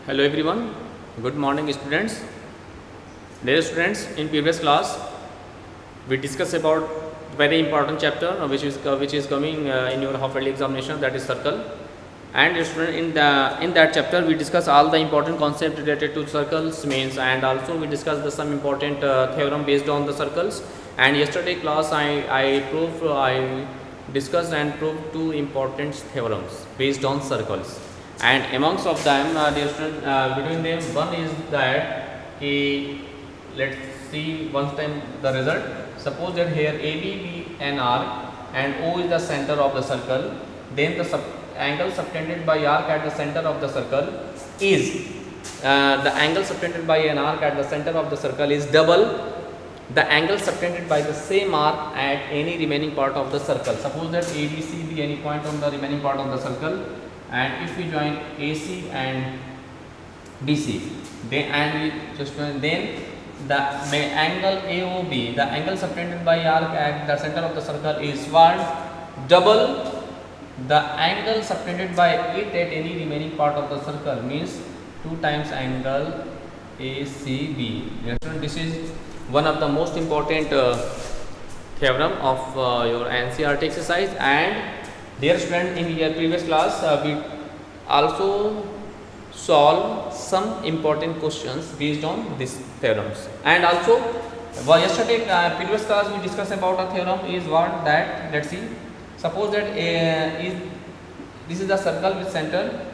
Hello everyone, good morning students. Dear students, in previous class we discussed about very important chapter which is coming in your half yearly examination, that is circle. And student, in that chapter we discuss all the important concepts related to circles means, and also we discuss some important theorem based on the circles. And yesterday class I discussed and proved two important theorems based on circles. And amongst of them, dear student, between them one is that let's see once time the result. Suppose that here AB be an arc and O is the center of the circle, then the angle subtended by arc at the center of the circle is the angle subtended by an arc at the center of the circle is double the angle subtended by the same arc at any remaining part of the circle. Suppose that ABC be any point on the remaining part of the circle, and if we join AC and BC, then the angle AOB, the angle subtended by arc at the center of the circle is what? Double the angle subtended by it at any remaining part of the circle, means 2 times angle ACB. This is one of the most important theorem of your NCERT exercise. And dear student, in your previous class we also solve some important questions based on these theorems. And also yesterday previous class we discussed about a theorem is what, that let's see. Suppose that this is the circle with center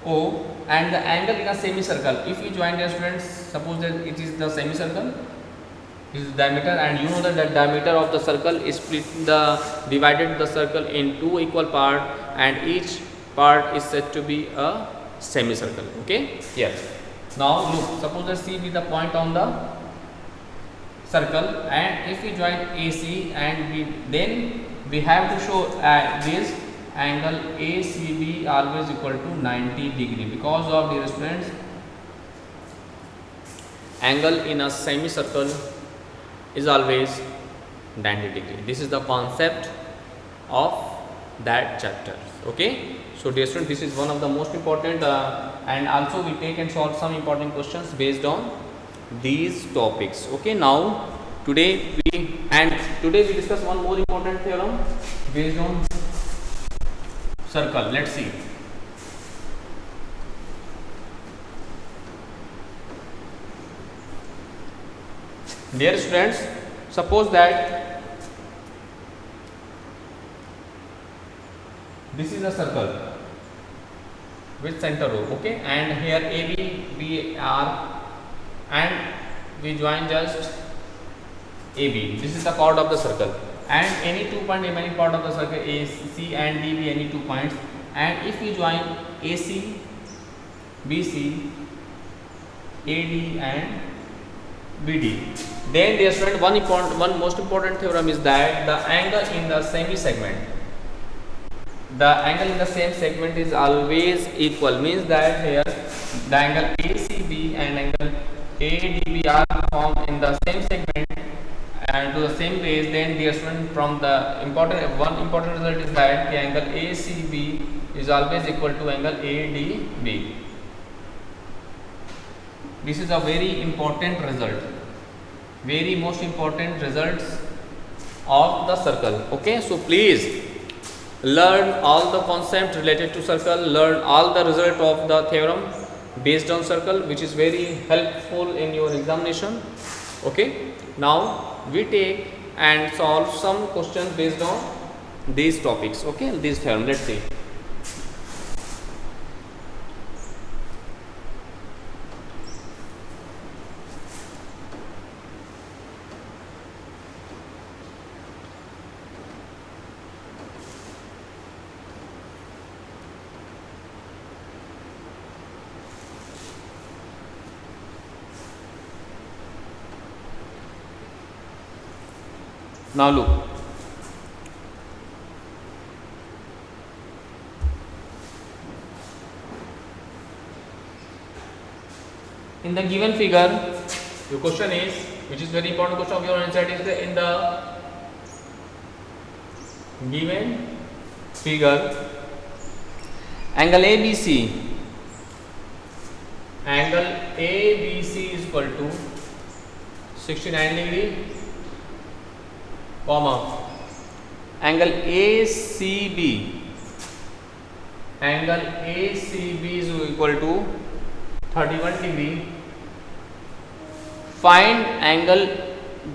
O and the angle in a semicircle. If we join the students, suppose that it is the semicircle, this is diameter, and you know that the diameter of the circle is divided the circle in two equal part, and each part is said to be a semicircle. Okay, yes. Now look, suppose that C be the point on the circle, and if we join AC and then we have to show this angle ACB always equal to 90 degree, because of, dear students, angle in a semicircle is always 90 degree. This is the concept of that chapter. Okay, so dear students, this is one of the most important and also we take and solve some important questions based on these topics. Okay, now today we discuss one more important theorem based on circle. Let's see. Dear students, suppose that this is a circle with center O, okay, and here AB, B, R, and we join just AB. This is the chord of the circle, and any 2 point remaining part of the circle is C and D be any 2 points, and if we join AC, BC, AD and BD, then dear student, one most important theorem is that the angle in the same segment is always equal, means that here the angle ACB and angle ADB are formed in the same segment and to the same base. Then dear student, from the one important result is that the angle ACB is always equal to angle ADB. This is a very important result, very most important results of the circle. Okay, so please learn all the concepts related to circle, learn all the result of the theorem based on circle, which is very helpful in your examination. Okay, now we take and solve some questions based on these topics. Okay, this theorem, let's see. Now look, in the given figure, the question is, which is very important question of your answer, is in the given figure, angle ABC angle ABC is equal to 69 degree, comma angle ACB is equal to 31 degree. Find angle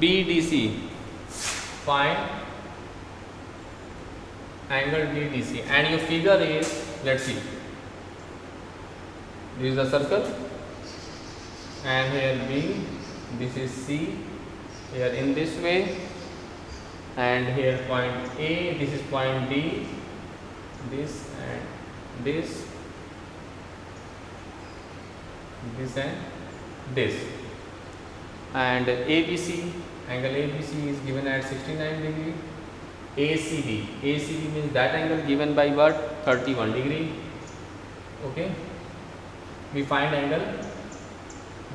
BDC. Find angle BDC, and your figure is, let's see, this is the circle, and here B, this is C, here in this way, and here point A, this is point D, this and this and this, and ABC, angle ABC is given at 69 degree. ACB means that angle given by what? 31 degree. Okay, we find angle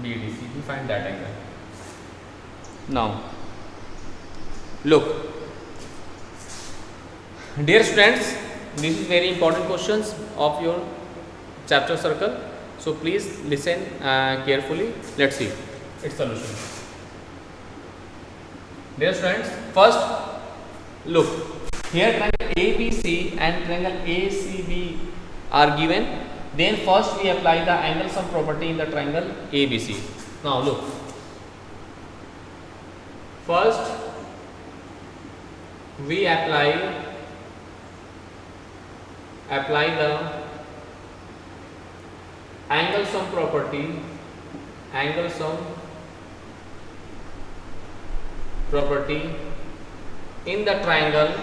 BDC, we find that angle. Now look, dear students, this is very important questions of your chapter circle, so please listen carefully. Let's see its solution. Dear students, first look, here triangle ABC and triangle ACB are given. Then first we apply the angle sum property in the triangle ABC. Now look, first we apply the angle sum property in the triangle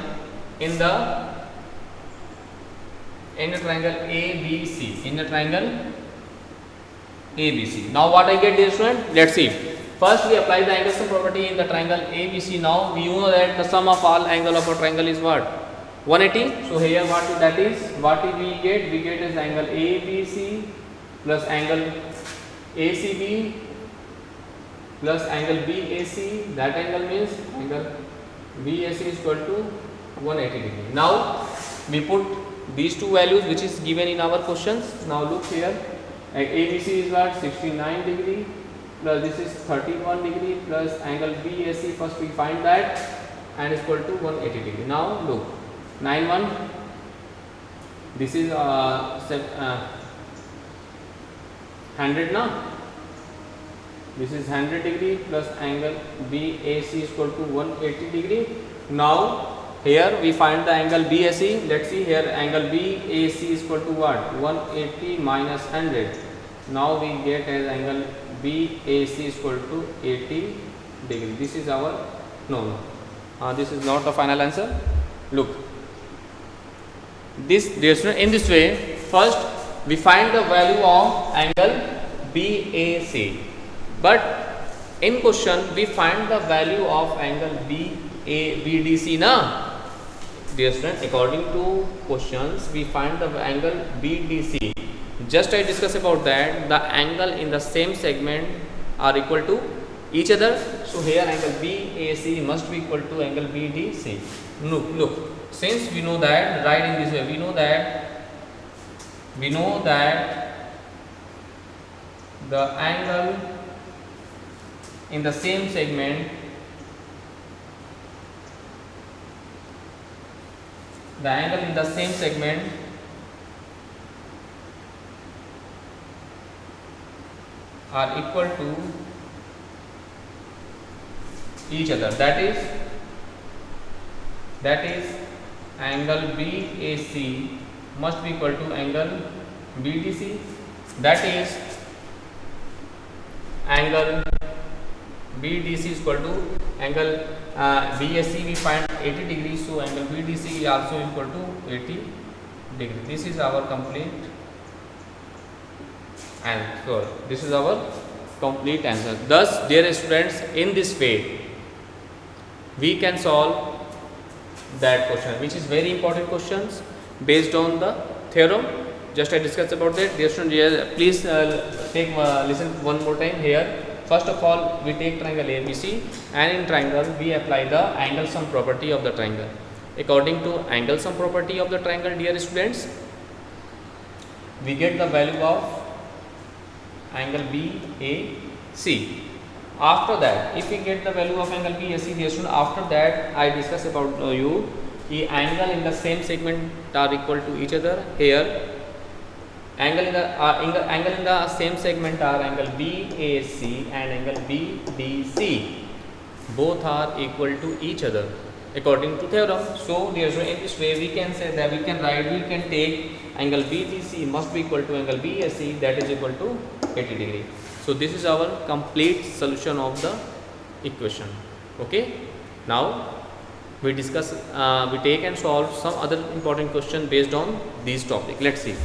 ABC. Now what I get, dear student? Let's see. First we apply the angle sum property in the triangle ABC. Now we know that the sum of all angle of a triangle is what? 180. So here what we get? We get is angle ABC plus angle ACB plus angle BAC. That angle means angle BAC is equal to 180 degree. Now we put these two values which is given in our questions. Now look here, ABC is what? 69 degree plus this is 31 degree plus angle BAC, first we find that, and is equal to 180 degree. Now look, 91, this is 100 now. This is 100 degree plus angle BAC is equal to 180 degree. Now here we find the angle BAC. Let's see here, angle BAC is equal to what? 180 minus 100. Now we get as angle BAC is equal to 80 degree. This is our this is not the final answer. Look, this in this way, first we find the value of angle BAC, but in question we find the value of angle BDC na. Dear student, according to questions we find the angle BDC. Just I discuss about that, the angle in the same segment are equal to each other. So here angle BAC must be equal to angle BDC. Look, since we know that, right in this way, we know that the angle in the same segment are equal to each other. That is angle BAC must be equal to angle BDC. That is angle BDC is equal to angle BAC we find 80 degrees, so angle BDC is also equal to 80 degree. This is our complete answer. This is our complete answer. Thus, dear students, in this way we can solve that question, which is very important questions based on the theorem. Just I discussed about that. Dear students, please listen one more time here. First of all, we take triangle ABC, and in triangle we apply the angle sum property of the triangle. According to angle sum property of the triangle, dear students, we get the value of angle BAC. After that, if we get the value of angle BAC, dear student, after that I discuss about you the angle in the same segment are equal to each other. Here angle in the same segment are angle BAC and angle BDC. Both are equal to each other according to theorem. So dear student, in this way we can say that we can take angle BDC must be equal to angle BAC, that is equal to 80 degree. So this is our complete solution of the equation. Okay, now we discuss, we take and solve some other important question based on these topic. Let's see.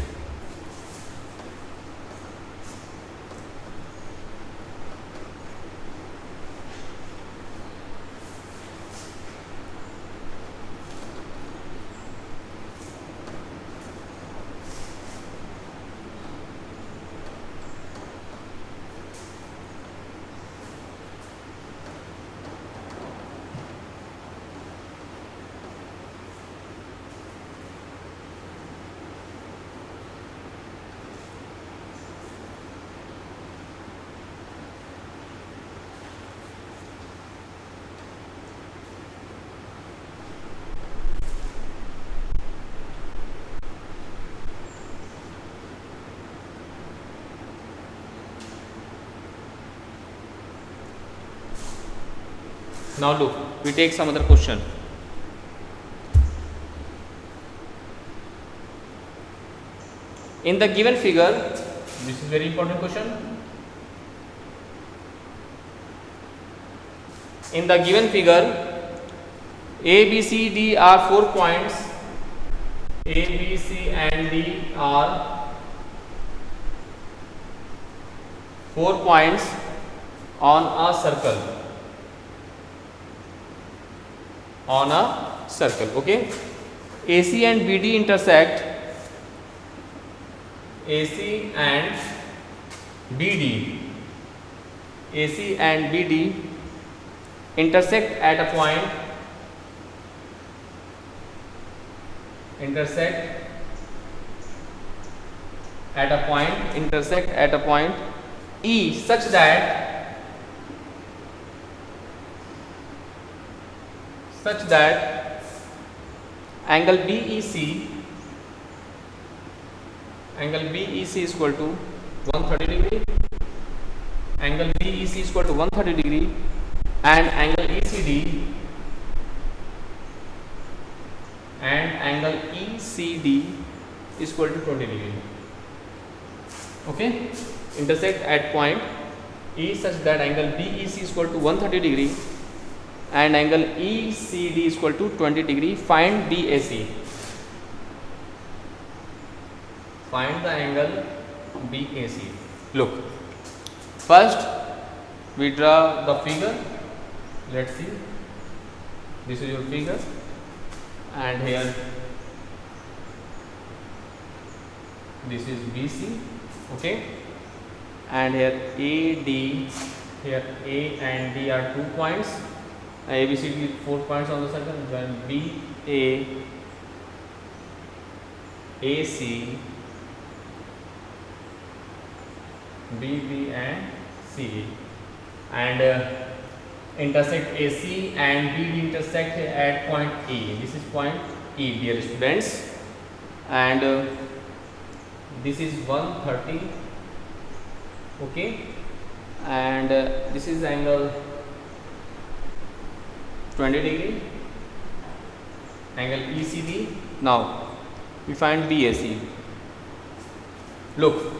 Now look, we take some other question. In the given figure, this is very important question. In the given figure, A, B, C, D are 4 points. A, B, C and D are 4 points on a circle. On a circle, okay. AC and BD intersect. AC and BD. AC and BD intersect at a point. Intersect at a point E such that angle BEC is equal to 130 degree, angle BEC is equal to 130 degree, and angle ECD is equal to 20 degree. Okay, intersect at point E such that angle BEC is equal to 130 degree and angle ECD is equal to 20 degree. Find BAC. Find the angle BAC. Look, first we draw the figure. Let's see. This is your figure, and here this is BC. Okay, and here AD, here A and D are 2 points. ABCD 4 points on the circle. Then BA, AC, BB and CE, and intersect AC and BD intersect at point E. This is point E, dear students, and this is 130. Okay, and this is angle 20 degree, angle ECD. Now we find BAC. Look,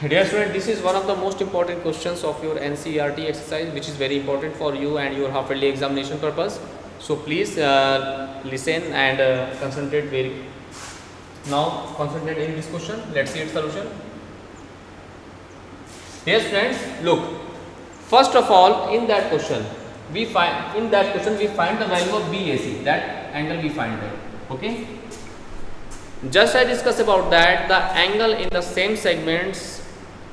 dear student, this is one of the most important questions of your NCERT exercise, which is very important for you and your half yearly examination purpose. So please listen and concentrate very. Now concentrate in this question. Let's see its solution. Dear students, look, first of all, in that question we find the value of BAC, that angle we find it. Okay, just I discussed about that the angle in the same segments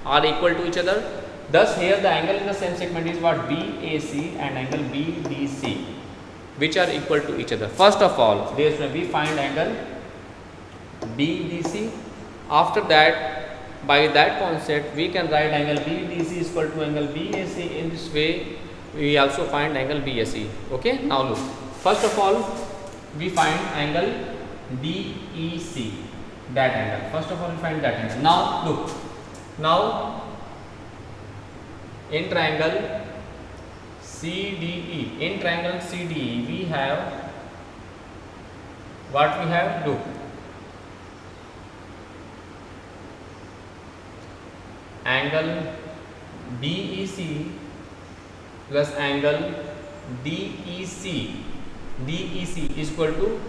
are equal to each other. Thus here the angle in the same segment is what? BAC and angle BDC, which are equal to each other. First of all, we find angle BDC. After that by that concept we can write angle BDC is equal to angle BAC. In this way we also find angle BAC. Okay, now look, first of all we find angle DEC, that angle. First of all we find that angle. Now look, now in triangle CDE, in triangle CDE we have what we have. Look, angle DEC plus angle DEC is equal to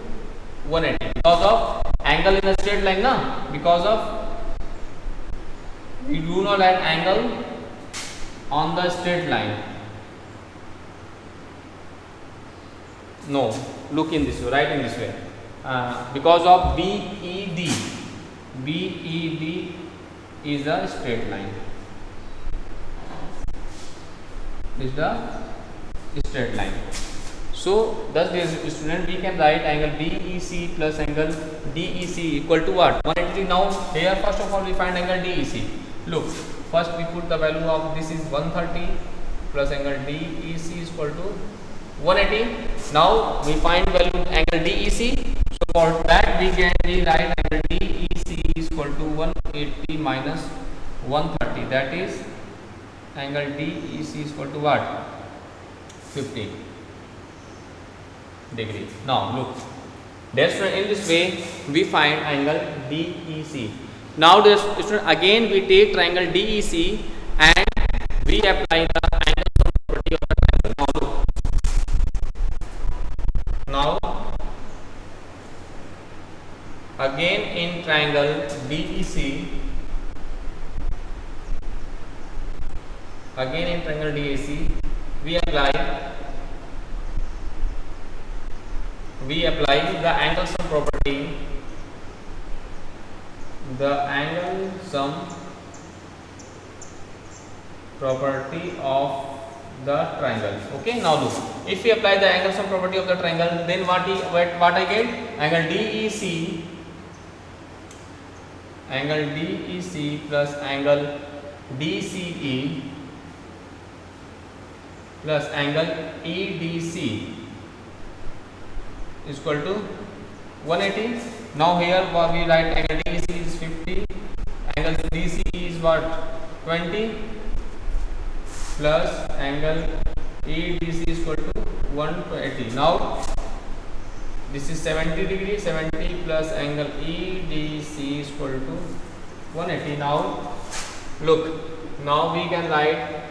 180 because of angle in a straight line, na, because of we do not have angle on the straight line. No, look in this way, right in this way, because of BED is a straight line. This is the straight line. So thus dear student, we can write angle BEC plus angle DEC equal to what? 180. Now here first of all we find angle DEC. Look, first we put the value of this is 130 plus angle DEC is equal to 180. Now we find value angle DEC. So for that we can rewrite angle DEC is equal to 180 minus 130. That is angle DEC is equal to what? 50 degree. Now look, that's why in this way we find angle DEC. Now this student, again we take triangle DEC and we apply the angle sum property of the triangle. Now look, now again in triangle DEC, we apply the angle sum property, of the triangle. Okay, now look, if we apply the angle sum property of the triangle, then what I get? Angle DEC plus angle DCE plus angle EDC is equal to 180. Now here we write angle DEC is 50, angle DCE is what? 20 plus angle EDC is equal to 120. Now this is 70 degree, 70 plus angle EDC is equal to 180. Now look, now we can write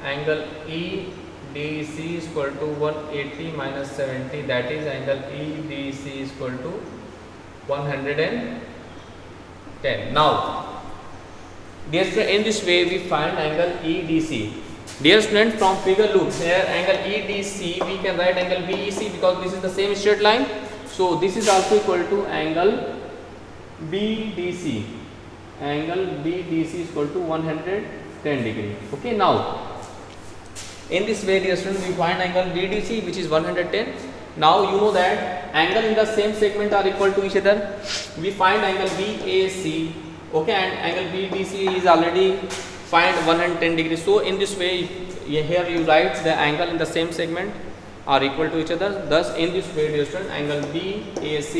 angle EDC is equal to 180 minus 70, that is angle EDC is equal to 110. Now dear student, in this way we find angle EDC. Dear student, from figure look, here angle EDC we can write angle BEC because this is the same straight line. So this is also equal to angle BDC. Angle BDC is equal to 110 degree. Okay, now in this way dear student, we find angle BDC which is 110. Now you know that angle in the same segment are equal to each other. We find angle BAC. Okay, and angle BDC is already find 110 degrees. So in this way here you write the angle in the same segment are equal to each other. Thus in this way dear student, angle BAC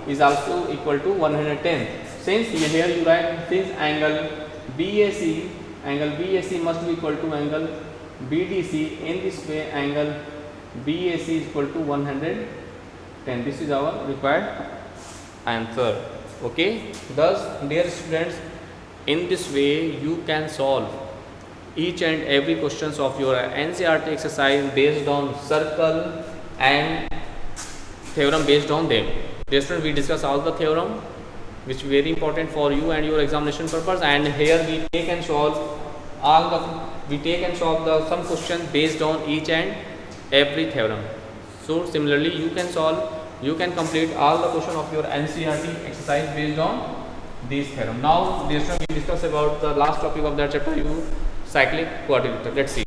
is also equal to 110. Since here you write, since angle BAC must be equal to angle BDC, in this way angle BAC is equal to 110. This is our required answer. Okay, thus dear students, in this way you can solve each and every questions of your NCERT exercise based on circle and theorem based on them. Dear students, we discuss all the theorem which is very important for you and your examination purpose, and here we take and solve some questions based on each and every theorem. So similarly you can complete all the question of your NCERT exercise based on this theorem. Now dear students, we discuss about the last topic of that chapter, cyclic quadrilateral. Let's see.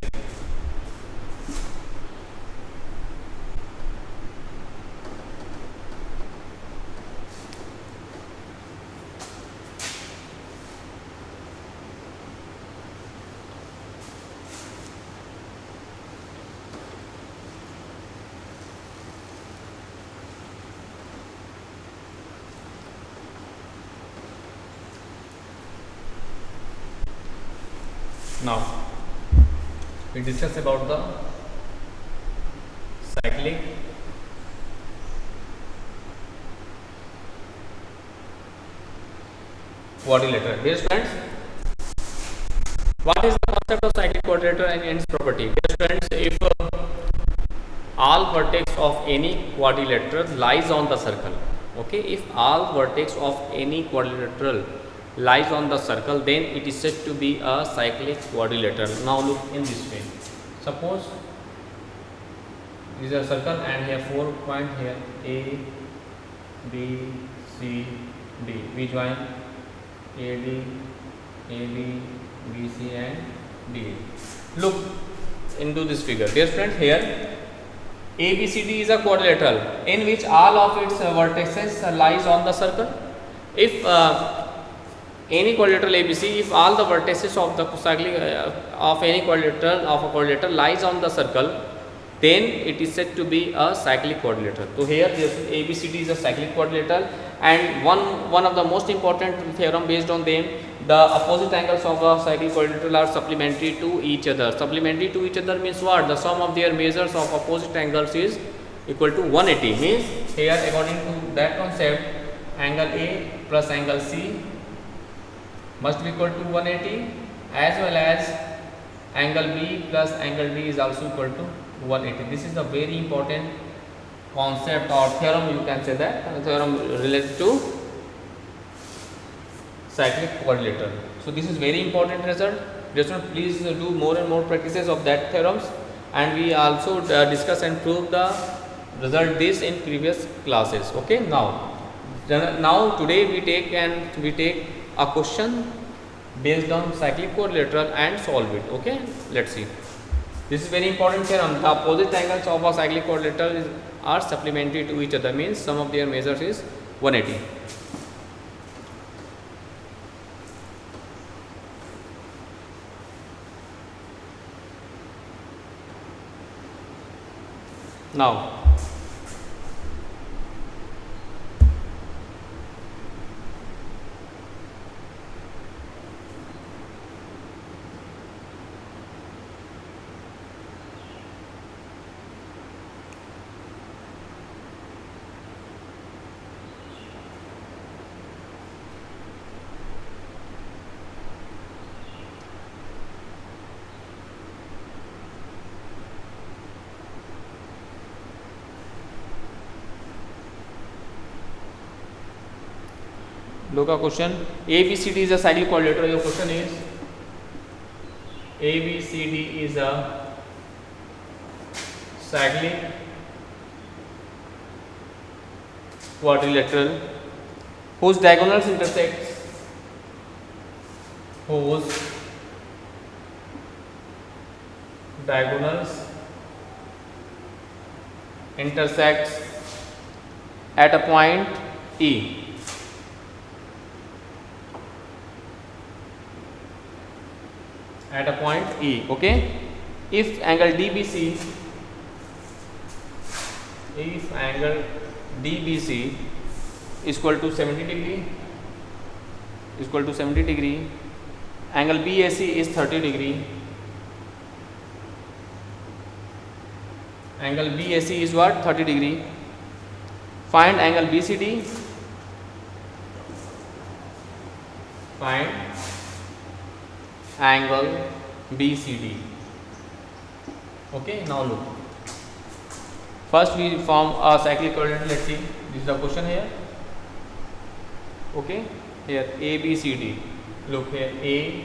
Now we discuss about the cyclic quadrilateral. Dear students, what is the concept of cyclic quadrilateral and its property? Dear students, if all vertex of any quadrilateral lies on the circle, okay, if all vertex of any quadrilateral lies on the circle, then it is said to be a cyclic quadrilateral. Now look in this way. Suppose this is a circle and here 4 points here A, B, C, D. We join AD, AB, BC and DA. Look into this figure. Dear friends, here ABCD is a quadrilateral in which all of its vertices lies on the circle. If any quadrilateral ABC, if all the vertices of the cyclic of any quadrilateral lies on the circle, then it is said to be a cyclic quadrilateral. So here ABCD is a cyclic quadrilateral, and one of the most important theorem based on them, the opposite angles of a cyclic quadrilateral are supplementary to each other. Supplementary to each other means what? The sum of their measures of opposite angles is equal to 180. Means here according to that concept, angle A plus angle C must be equal to 180, as well as angle B plus angle D is also equal to 180. This is a very important concept or theorem, you can say that theorem related to cyclic quadrilateral. So this is very important result. Just please do more and more practices of that theorems, and we also discuss and prove the result this in previous classes. Okay, now today we take a question based on cyclic quadrilateral and solve it. Okay, let's see. This is very important theorem. The opposite angles of a cyclic quadrilateral are supplementary to each other, means sum of their measures is 180. Now look at question. ABCD is a cyclic quadrilateral. Your question is ABCD is a cyclic quadrilateral whose diagonals intersect at a point E. At a point E, okay. If angle DBC is equal to 70 degree, angle BAC is 30 degree. Angle BAC is what? 30 degree. Find angle BCD. Find angle BCD. Okay, now look. First we form a cyclic quadrilateral. Let's see. This is the question here. Okay, here ABCD. Look here, A,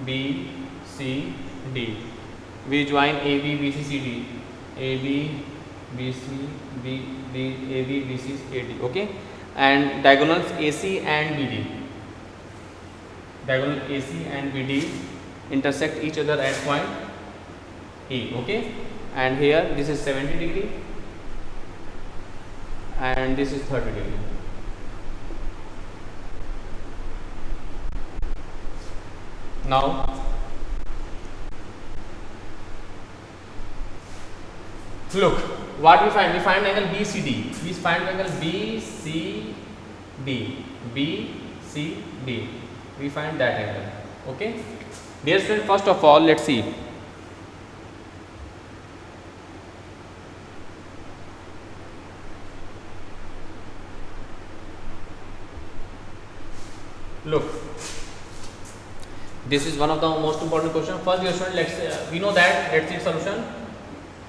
B, C, D. We join AB, BC, CD. AB, BC, D, AB, BC, AD. Okay, and diagonals AC and BD. Diagonal AC and BD intersect each other at point E. Okay, and here this is 70 degree and this is 30 degree. Now look what we find. We find angle BCD. We find angle BCD. BCD. We find that angle. Okay. Dear student, first of all, let's see. Look, this is one of the most important question. First, dear student, we know that. Let's see solution.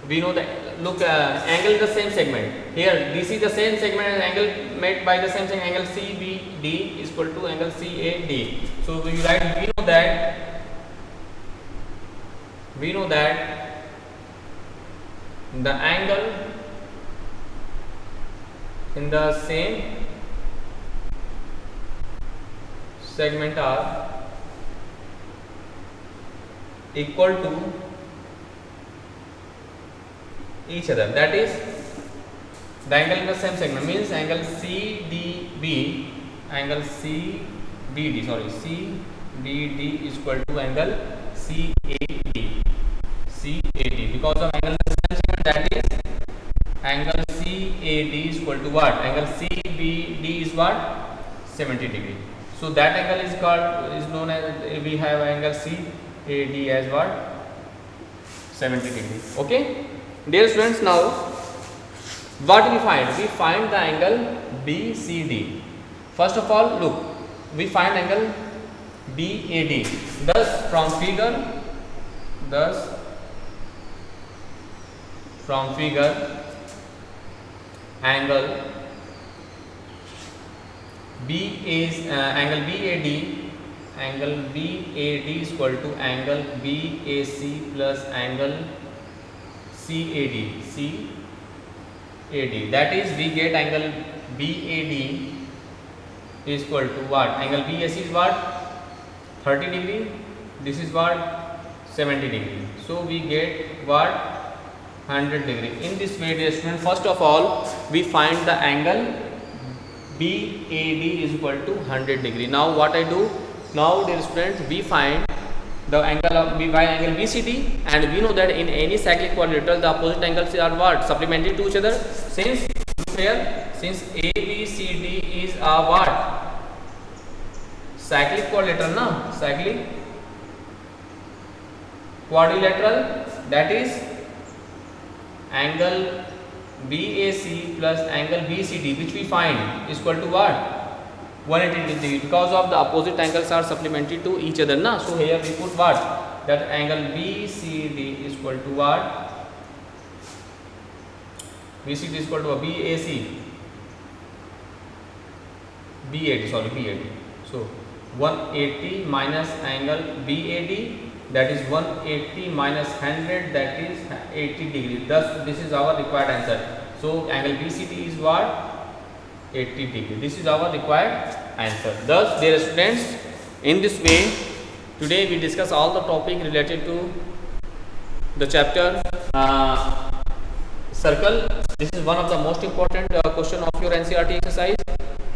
We know that. Look, angle in the same segment. Here, this is the same segment and angle made by the same segment. Angle CBD is equal to angle CAD. So we write. We know that the angle in the same segment are equal to each other. That is, the angle in the same segment means angle CBD is equal to angle CAD because of angle in the same segment, that is angle CAD is equal to what? Angle CBD is what? 70 degree. So that angle is known as, we have angle CAD as what? 70 degree. Okay, dear students, now what we find? We find the angle BCD. First of all, look, we find angle BAD. Thus from figure angle B is angle BAD is equal to angle BAC plus angle CAD. That is, we get angle BAD is equal to what? Angle BAC is what? 30 degree. This is what? 70 degree. So we get what? 100 degree. In this way, dear student, first of all, we find the angle BAD is equal to 100 degree. Now what I do? Now, dear students, we find the angle of angle BCD, and we know that in any cyclic quadrilateral the opposite angles are what? Supplementary to each other. Since here, since ABCD is a what? Cyclic quadrilateral, no? Cyclic quadrilateral, that is angle BAC plus angle BCD, which we find is equal to what? 180 degree, because of the opposite angles are supplementary to each other, na? So here we put what? That angle BCD is equal to what? BCD is equal to a BAD. So 180 minus angle BAD, that is 180 minus 100, that is 80 degree. Thus this is our required answer. So angle BCD is what? 80 degree. This is our required answer. Thus, dear students, in this way, today we discuss all the topic related to the chapter circle. This is one of the most important question of your NCERT exercise.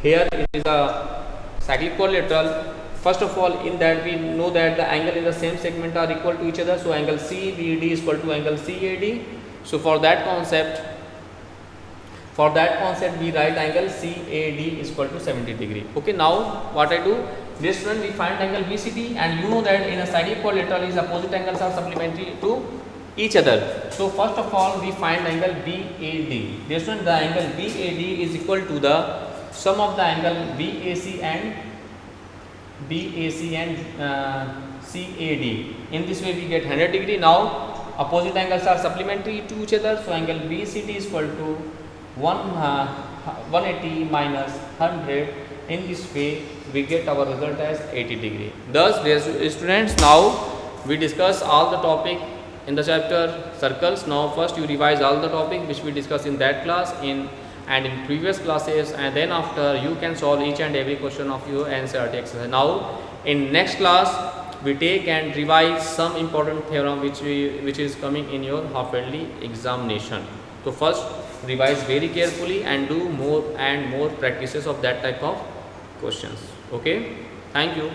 Here it is a cyclic quadrilateral. First of all, in that we know that the angle in the same segment are equal to each other. So angle CBD is equal to angle CAD. So for that concept we write angle CAD is equal to 70 degree. Okay, now what I do? This one we find angle BCD, and you know that in a cyclic quadrilateral is opposite angles are supplementary to each other. So first of all we find angle BAD. This one, the angle BAD is equal to the sum of the angle BAC and CAD. In this way we get 100 degree. Now opposite angles are supplementary to each other, so angle BCD is equal to 180 minus 100. In this way we get our result as 80 degree. Thus, dear students, now we discuss all the topic in the chapter circles. Now first you revise all the topic which we discussed in that class and in previous classes, and then after you can solve each and every question of your NCERT exercise. Now in next class we take and revise some important theorem which is coming in your half yearly examination. So first revise very carefully and do more and more practices of that type of questions. Okay, thank you.